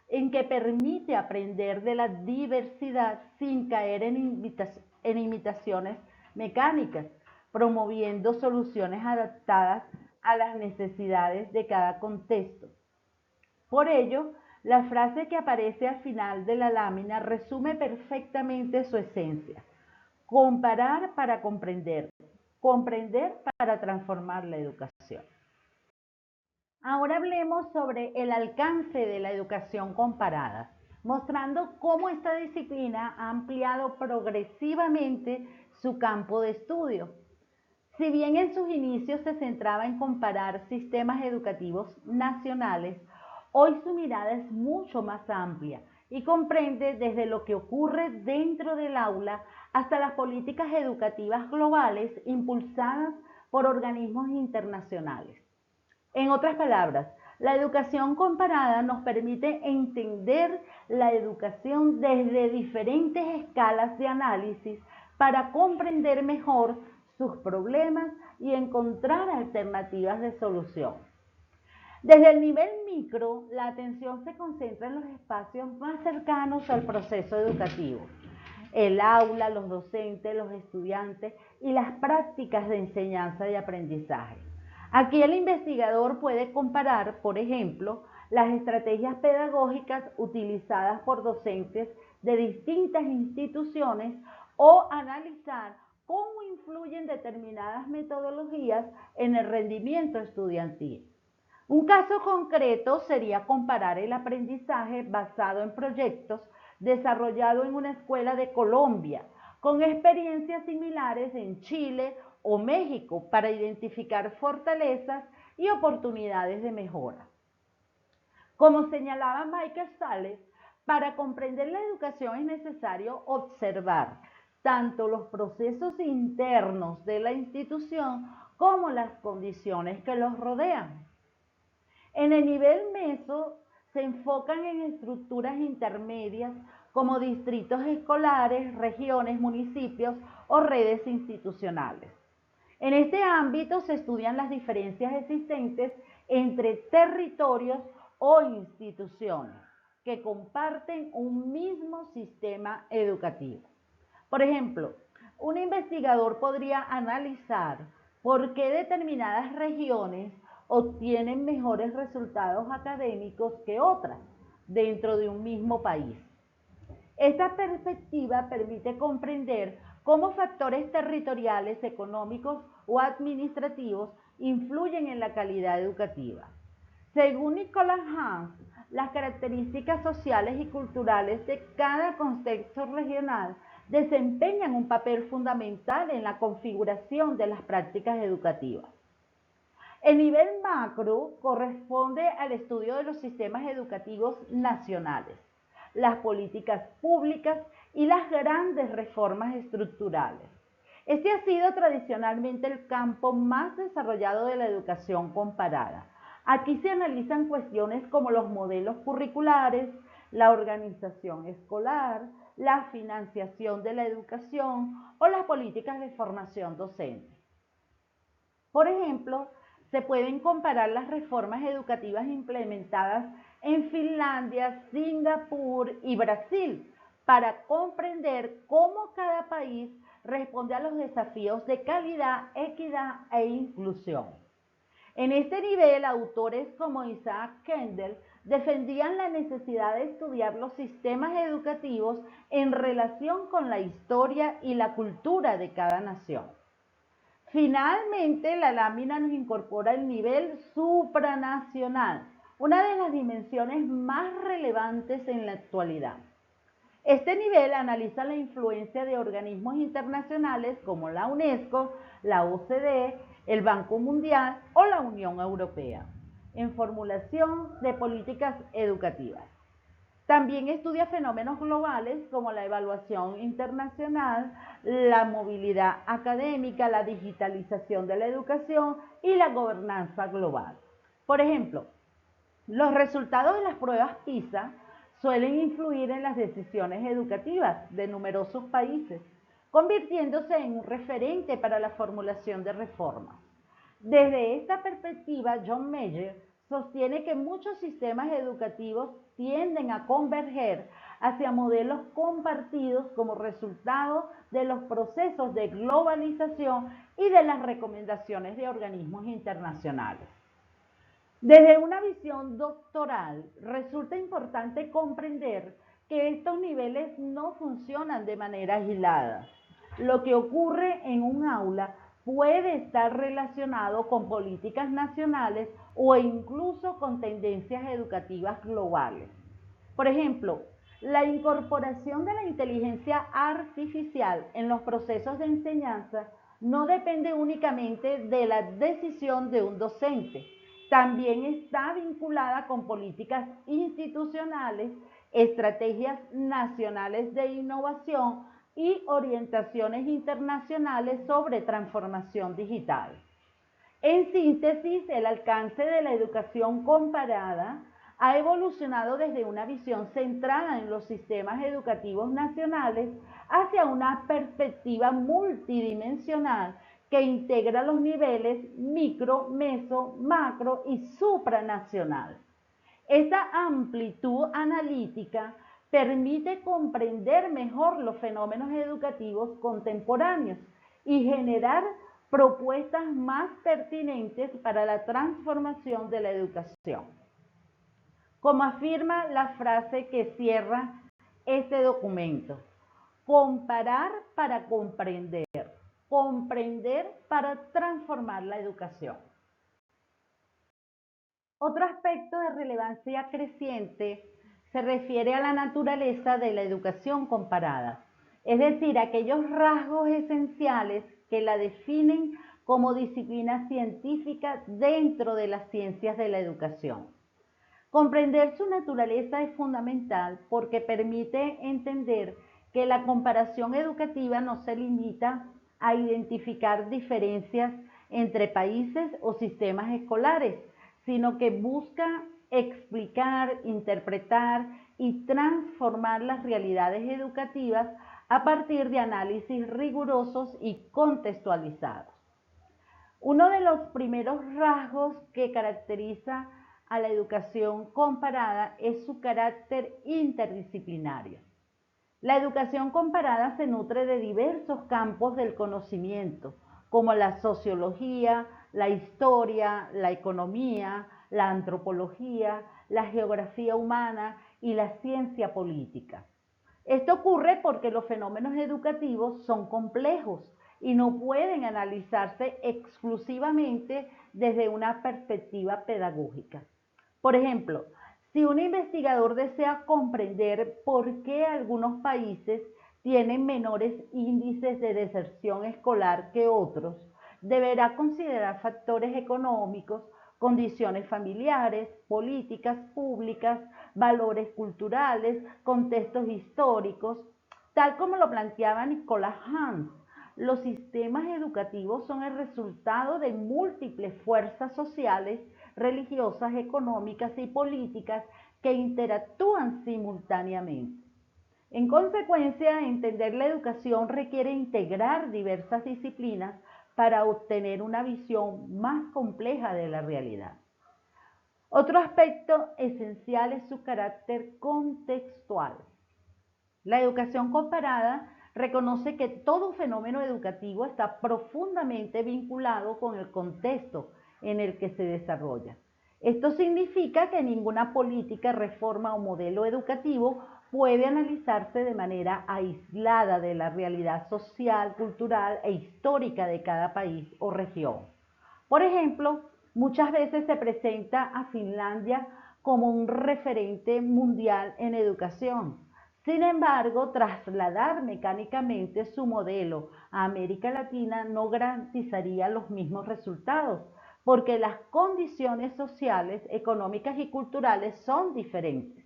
en que permite aprender de la diversidad sin caer en imitaciones mecánicas, promoviendo soluciones adaptadas a las necesidades de cada contexto. Por ello, la frase que aparece al final de la lámina resume perfectamente su esencia: comparar para comprender, comprender para transformar la educación. Ahora hablemos sobre el alcance de la educación comparada, mostrando cómo esta disciplina ha ampliado progresivamente su campo de estudio. Si bien en sus inicios se centraba en comparar sistemas educativos nacionales, hoy su mirada es mucho más amplia y comprende desde lo que ocurre dentro del aula hasta las políticas educativas globales impulsadas por organismos internacionales. En otras palabras, la educación comparada nos permite entender la educación desde diferentes escalas de análisis para comprender mejor sus problemas y encontrar alternativas de solución. Desde el nivel micro, la atención se concentra en los espacios más cercanos al proceso educativo: el aula, los docentes, los estudiantes y las prácticas de enseñanza y aprendizaje. Aquí el investigador puede comparar, por ejemplo, las estrategias pedagógicas utilizadas por docentes de distintas instituciones o analizar cómo influyen determinadas metodologías en el rendimiento estudiantil. Un caso concreto sería comparar el aprendizaje basado en proyectos desarrollado en una escuela de Colombia con experiencias similares en Chile o México para identificar fortalezas y oportunidades de mejora. Como señalaba Michael Sales, para comprender la educación es necesario observar tanto los procesos internos de la institución como las condiciones que los rodean. En el nivel meso se enfocan en estructuras intermedias como distritos escolares, regiones, municipios o redes institucionales. En este ámbito se estudian las diferencias existentes entre territorios o instituciones que comparten un mismo sistema educativo. Por ejemplo, un investigador podría analizar por qué determinadas regiones obtienen mejores resultados académicos que otras dentro de un mismo país. Esta perspectiva permite comprender cómo factores territoriales, económicos o administrativos influyen en la calidad educativa. Según Nicholas Hans, las características sociales y culturales de cada contexto regional desempeñan un papel fundamental en la configuración de las prácticas educativas. El nivel macro corresponde al estudio de los sistemas educativos nacionales, las políticas públicas y las grandes reformas estructurales. Este ha sido tradicionalmente el campo más desarrollado de la educación comparada. Aquí se analizan cuestiones como los modelos curriculares, la organización escolar, la financiación de la educación o las políticas de formación docente. Por ejemplo, se pueden comparar las reformas educativas implementadas en Finlandia, Singapur y Brasil para comprender cómo cada país responde a los desafíos de calidad, equidad e inclusión. En este nivel, autores como Isaac Kendall defendían la necesidad de estudiar los sistemas educativos en relación con la historia y la cultura de cada nación. Finalmente, la lámina nos incorpora el nivel supranacional, una de las dimensiones más relevantes en la actualidad. Este nivel analiza la influencia de organismos internacionales como la UNESCO, la OCDE, el Banco Mundial o la Unión Europea en formulación de políticas educativas. También estudia fenómenos globales como la evaluación internacional, la movilidad académica, la digitalización de la educación y la gobernanza global. Por ejemplo, los resultados de las pruebas PISA suelen influir en las decisiones educativas de numerosos países, convirtiéndose en un referente para la formulación de reformas. Desde esta perspectiva, John Mayer sostiene que muchos sistemas educativos tienden a converger hacia modelos compartidos como resultado de los procesos de globalización y de las recomendaciones de organismos internacionales. Desde una visión doctoral, resulta importante comprender que estos niveles no funcionan de manera aislada. Lo que ocurre en un aula puede estar relacionado con políticas nacionales o incluso con tendencias educativas globales. Por ejemplo, la incorporación de la inteligencia artificial en los procesos de enseñanza no depende únicamente de la decisión de un docente. También está vinculada con políticas institucionales, estrategias nacionales de innovación y orientaciones internacionales sobre transformación digital. En síntesis, el alcance de la educación comparada ha evolucionado desde una visión centrada en los sistemas educativos nacionales hacia una perspectiva multidimensional que integra los niveles micro, meso, macro y supranacional. Esta amplitud analítica permite comprender mejor los fenómenos educativos contemporáneos y generar propuestas más pertinentes para la transformación de la educación. Como afirma la frase que cierra este documento, comparar para comprender, comprender para transformar la educación. Otro aspecto de relevancia creciente se refiere a la naturaleza de la educación comparada, es decir, aquellos rasgos esenciales que la definen como disciplina científica dentro de las ciencias de la educación. Comprender su naturaleza es fundamental porque permite entender que la comparación educativa no se limita a identificar diferencias entre países o sistemas escolares, sino que busca explicar, interpretar y transformar las realidades educativas a partir de análisis rigurosos y contextualizados. Uno de los primeros rasgos que caracteriza a la educación comparada es su carácter interdisciplinario. La educación comparada se nutre de diversos campos del conocimiento, como la sociología, la historia, la economía, la antropología, la geografía humana y la ciencia política. Esto ocurre porque los fenómenos educativos son complejos y no pueden analizarse exclusivamente desde una perspectiva pedagógica. Por ejemplo, si un investigador desea comprender por qué algunos países tienen menores índices de deserción escolar que otros, deberá considerar factores económicos, condiciones familiares, políticas públicas, valores culturales, contextos históricos, tal como lo planteaba Nicholas Hans. Los sistemas educativos son el resultado de múltiples fuerzas sociales, religiosas, económicas y políticas que interactúan simultáneamente. En consecuencia, entender la educación requiere integrar diversas disciplinas para obtener una visión más compleja de la realidad. Otro aspecto esencial es su carácter contextual. La educación comparada reconoce que todo fenómeno educativo está profundamente vinculado con el contexto en el que se desarrolla. Esto significa que ninguna política, reforma o modelo educativo puede analizarse de manera aislada de la realidad social, cultural e histórica de cada país o región. Por ejemplo, muchas veces se presenta a Finlandia como un referente mundial en educación. Sin embargo, trasladar mecánicamente su modelo a América Latina no garantizaría los mismos resultados, porque las condiciones sociales, económicas y culturales son diferentes.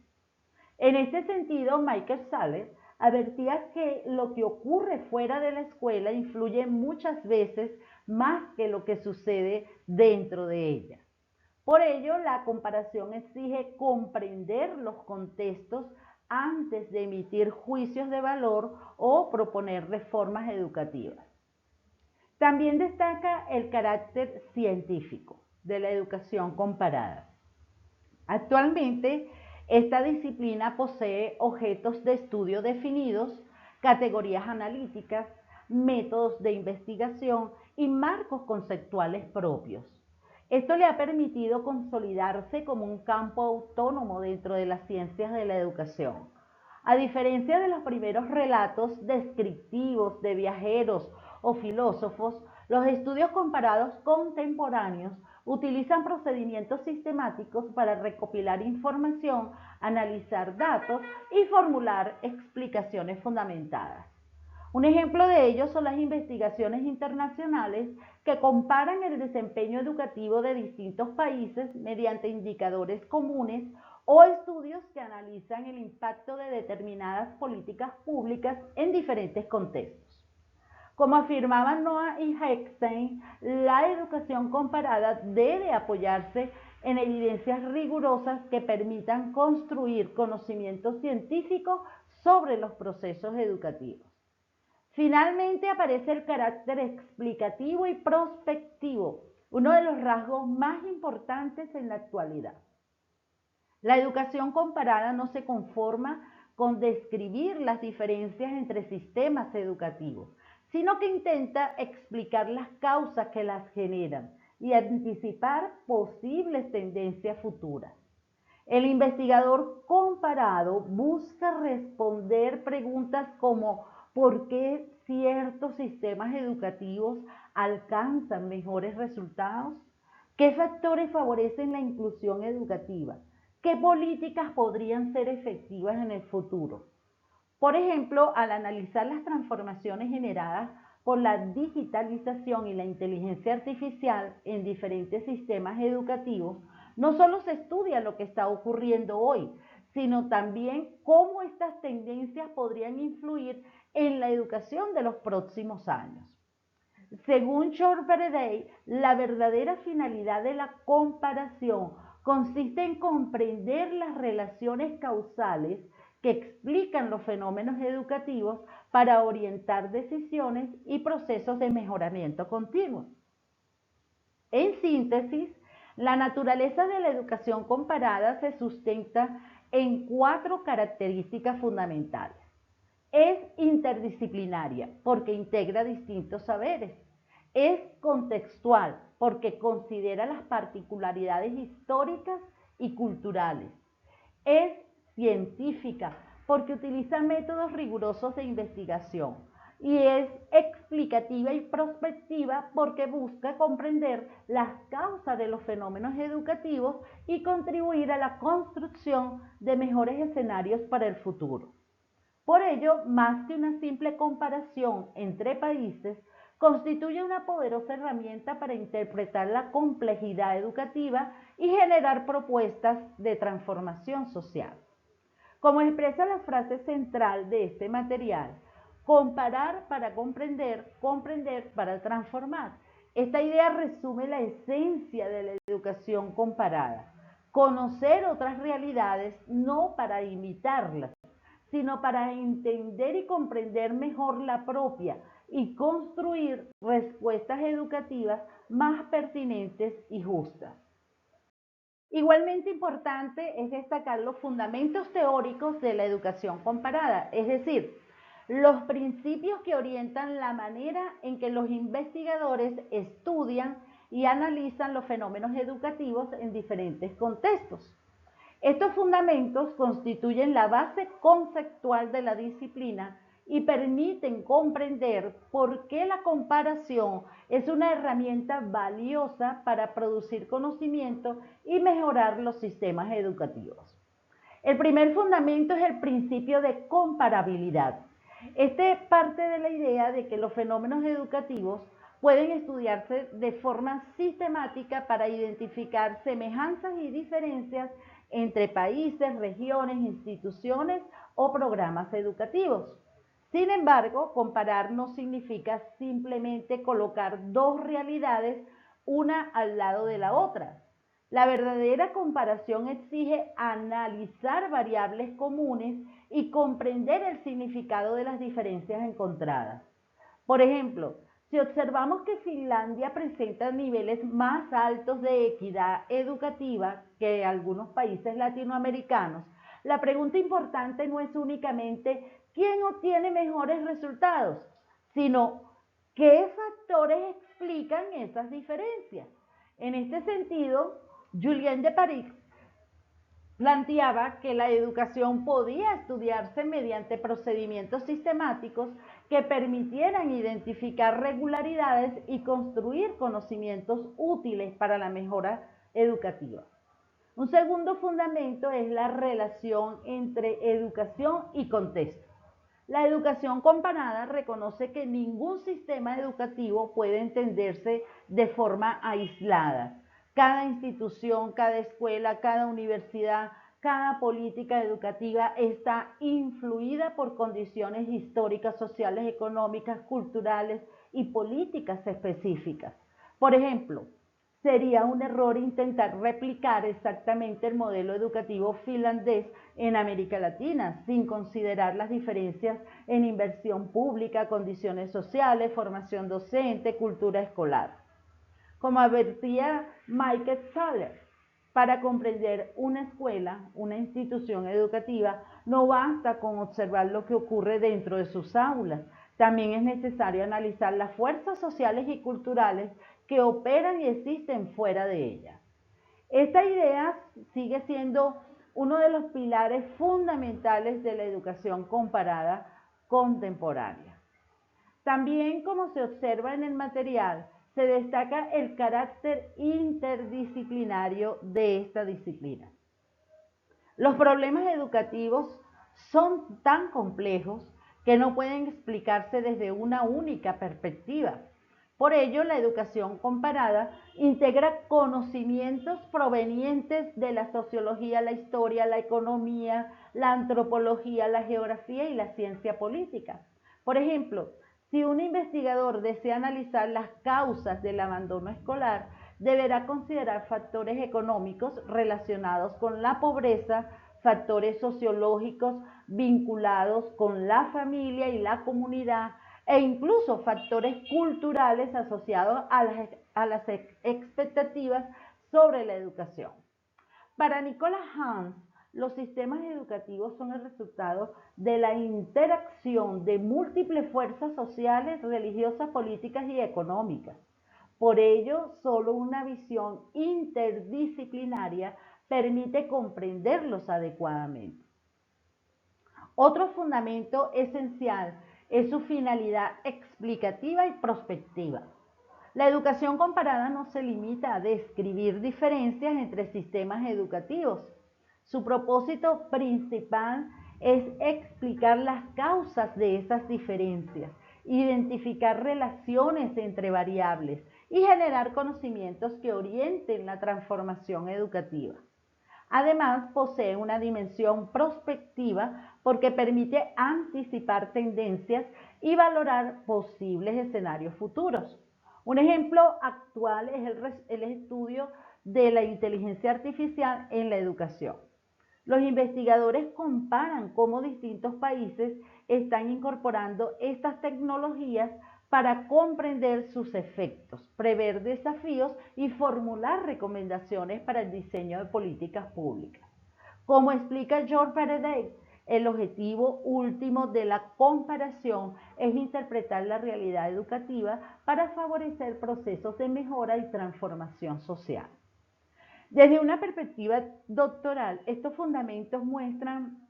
En este sentido, Michael Sales advertía que lo que ocurre fuera de la escuela influye muchas veces más que lo que sucede dentro de ella. Por ello, la comparación exige comprender los contextos antes de emitir juicios de valor o proponer reformas educativas. También destaca el carácter científico de la educación comparada. Actualmente, esta disciplina posee objetos de estudio definidos, categorías analíticas, métodos de investigación y marcos conceptuales propios. Esto le ha permitido consolidarse como un campo autónomo dentro de las ciencias de la educación. A diferencia de los primeros relatos descriptivos de viajeros o filósofos, los estudios comparados contemporáneos utilizan procedimientos sistemáticos para recopilar información, analizar datos y formular explicaciones fundamentadas. Un ejemplo de ello son las investigaciones internacionales que comparan el desempeño educativo de distintos países mediante indicadores comunes o estudios que analizan el impacto de determinadas políticas públicas en diferentes contextos. Como afirmaban Noah y Eckstein, la educación comparada debe apoyarse en evidencias rigurosas que permitan construir conocimiento científico sobre los procesos educativos. Finalmente aparece el carácter explicativo y prospectivo, uno de los rasgos más importantes en la actualidad. La educación comparada no se conforma con describir las diferencias entre sistemas educativos, sino que intenta explicar las causas que las generan y anticipar posibles tendencias futuras. El investigador comparado busca responder preguntas como ¿por qué ciertos sistemas educativos alcanzan mejores resultados? ¿Qué factores favorecen la inclusión educativa? ¿Qué políticas podrían ser efectivas en el futuro? Por ejemplo, al analizar las transformaciones generadas por la digitalización y la inteligencia artificial en diferentes sistemas educativos, no solo se estudia lo que está ocurriendo hoy, sino también cómo estas tendencias podrían influir en la educación de los próximos años. Según George Bereday, la verdadera finalidad de la comparación consiste en comprender las relaciones causales que explican los fenómenos educativos para orientar decisiones y procesos de mejoramiento continuo. En síntesis, la naturaleza de la educación comparada se sustenta en cuatro características fundamentales. Es interdisciplinaria porque integra distintos saberes. Es contextual porque considera las particularidades históricas y culturales. Es científica porque utiliza métodos rigurosos de investigación. Y es explicativa y prospectiva porque busca comprender las causas de los fenómenos educativos y contribuir a la construcción de mejores escenarios para el futuro. Por ello, más que una simple comparación entre países, constituye una poderosa herramienta para interpretar la complejidad educativa y generar propuestas de transformación social. Como expresa la frase central de este material, comparar para comprender, comprender para transformar. Esta idea resume la esencia de la educación comparada. Conocer otras realidades no para imitarlas, sino para entender y comprender mejor la propia y construir respuestas educativas más pertinentes y justas. Igualmente importante es destacar los fundamentos teóricos de la educación comparada, es decir, los principios que orientan la manera en que los investigadores estudian y analizan los fenómenos educativos en diferentes contextos. Estos fundamentos constituyen la base conceptual de la disciplina y permiten comprender por qué la comparación es una herramienta valiosa para producir conocimiento y mejorar los sistemas educativos. El primer fundamento es el principio de comparabilidad. Este parte de la idea de que los fenómenos educativos pueden estudiarse de forma sistemática para identificar semejanzas y diferencias entre países, regiones, instituciones o programas educativos. Sin embargo, comparar no significa simplemente colocar dos realidades una al lado de la otra. La verdadera comparación exige analizar variables comunes y comprender el significado de las diferencias encontradas. Por ejemplo, si observamos que Finlandia presenta niveles más altos de equidad educativa que algunos países latinoamericanos, la pregunta importante no es únicamente quién obtiene mejores resultados, sino qué factores explican esas diferencias. En este sentido, Julien de Paris planteaba que la educación podía estudiarse mediante procedimientos sistemáticos que permitieran identificar regularidades y construir conocimientos útiles para la mejora educativa. Un segundo fundamento es la relación entre educación y contexto. La educación comparada reconoce que ningún sistema educativo puede entenderse de forma aislada. Cada institución, cada escuela, cada universidad, cada política educativa está influida por condiciones históricas, sociales, económicas, culturales y políticas específicas. Por ejemplo, sería un error intentar replicar exactamente el modelo educativo finlandés en América Latina, sin considerar las diferencias en inversión pública, condiciones sociales, formación docente, cultura escolar. Como advertía Michael Schaller, para comprender una escuela, una institución educativa, no basta con observar lo que ocurre dentro de sus aulas. También es necesario analizar las fuerzas sociales y culturales que operan y existen fuera de ella. Esta idea sigue siendo uno de los pilares fundamentales de la educación comparada contemporánea. También, como se observa en el material, se destaca el carácter interdisciplinario de esta disciplina. Los problemas educativos son tan complejos que no pueden explicarse desde una única perspectiva. Por ello, la educación comparada integra conocimientos provenientes de la sociología, la historia, la economía, la antropología, la geografía y la ciencia política. Por ejemplo, si un investigador desea analizar las causas del abandono escolar, deberá considerar factores económicos relacionados con la pobreza, factores sociológicos vinculados con la familia y la comunidad, e incluso factores culturales asociados a las expectativas sobre la educación. Para Nicola Hans, los sistemas educativos son el resultado de la interacción de múltiples fuerzas sociales, religiosas, políticas y económicas. Por ello, solo una visión interdisciplinaria permite comprenderlos adecuadamente. Otro fundamento esencial es su finalidad explicativa y prospectiva. La educación comparada no se limita a describir diferencias entre sistemas educativos. Su propósito principal es explicar las causas de esas diferencias, identificar relaciones entre variables y generar conocimientos que orienten la transformación educativa. Además, posee una dimensión prospectiva porque permite anticipar tendencias y valorar posibles escenarios futuros. Un ejemplo actual es el estudio de la inteligencia artificial en la educación. Los investigadores comparan cómo distintos países están incorporando estas tecnologías para comprender sus efectos, prever desafíos y formular recomendaciones para el diseño de políticas públicas. Como explica George Faraday, el objetivo último de la comparación es interpretar la realidad educativa para favorecer procesos de mejora y transformación social. Desde una perspectiva doctoral, estos fundamentos muestran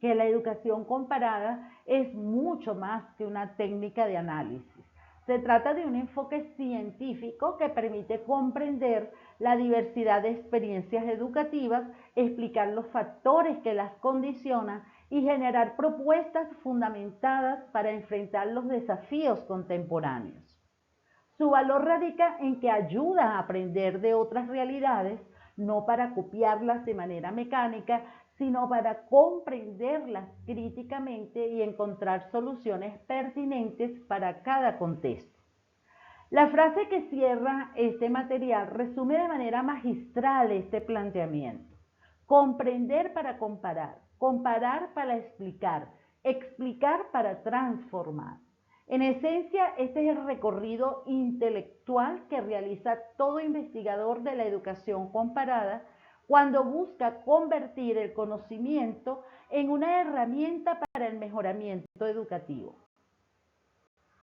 que la educación comparada es mucho más que una técnica de análisis. Se trata de un enfoque científico que permite comprender la diversidad de experiencias educativas, explicar los factores que las condicionan y generar propuestas fundamentadas para enfrentar los desafíos contemporáneos. Su valor radica en que ayuda a aprender de otras realidades, no para copiarlas de manera mecánica, sino para comprenderlas críticamente y encontrar soluciones pertinentes para cada contexto. La frase que cierra este material resume de manera magistral este planteamiento. Comprender para comparar, comparar para explicar, explicar para transformar. En esencia, este es el recorrido intelectual que realiza todo investigador de la educación comparada cuando busca convertir el conocimiento en una herramienta para el mejoramiento educativo.